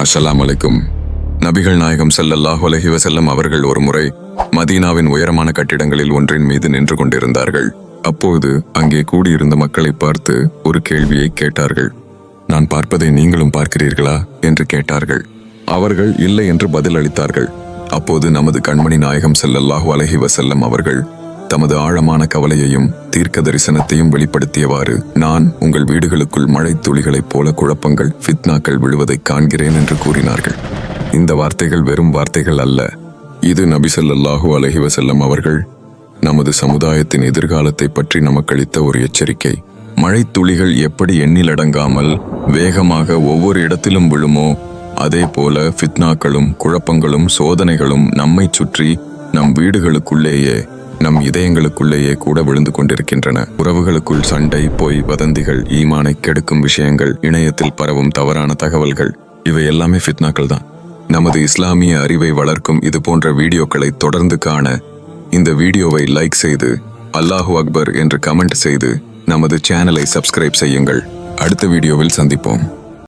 அஸ்ஸலாமு அலைக்கும். நபிகள் நாயகம் ஸல்லல்லாஹு அலைஹி வஸல்லம் அவர்கள் ஒரு முறை மதீனாவின் உயரமான கட்டிடங்களில் ஒன்றின் மீது நின்று கொண்டிருந்தார்கள். அப்போது அங்கே கூடியிருந்த மக்களை பார்த்து ஒரு கேள்வியை கேட்டார்கள். நான் பார்ப்பதை நீங்களும் பார்க்கிறீர்களா என்று கேட்டார்கள். அவர்கள் இல்லை என்று பதில் அளித்தார்கள். அப்போது நமது கண்மணி நாயகம் ஸல்லல்லாஹு அலைஹி வஸல்லம் அவர்கள் தமது ஆழமான கவலையையும் தீர்க்க தரிசனத்தையும் வெளிப்படுத்தியவாறு, நான் உங்கள் வீடுகளுக்குள் மழை துளிகளைப் போல குழப்பங்கள், ஃபித்னாக்கள் விழுவதை காண்கிறேன் என்று கூறினார்கள். இந்த வார்த்தைகள் வெறும் வார்த்தைகள் அல்ல. இது நபி ஸல்லல்லாஹு அலைஹி வஸல்லம் அவர்கள் நமது சமுதாயத்தின் எதிர்காலத்தை பற்றி நமக்களித்த ஒரு எச்சரிக்கை. மழை துளிகள் எப்படி எண்ணிலடங்காமல் வேகமாக ஒவ்வொரு இடத்திலும் விழுமோ, அதே போல ஃபித்னாக்களும் குழப்பங்களும் சோதனைகளும் நம்மை சுற்றி நம் வீடுகளுக்குள்ளேயே, நம் இதயங்களுக்குள்ளேயே கூட விழுந்து கொண்டிருக்கின்றன. உறவுகளுக்குள் சண்டை, பொய், வதந்திகள், ஈமானை கெடுக்கும் விஷயங்கள், இணையத்தில் பரவும் தவறான தகவல்கள், இவை எல்லாமே ஃபித்னாக்கள் தான். நமது இஸ்லாமிய அறிவை வளர்க்கும் இது போன்ற வீடியோக்களை தொடர்ந்து காண இந்த வீடியோவை லைக் செய்து அல்லாஹு அக்பர் என்று கமெண்ட் செய்து நமது சேனலை சப்ஸ்கிரைப் செய்யுங்கள். அடுத்த வீடியோவில் சந்திப்போம்.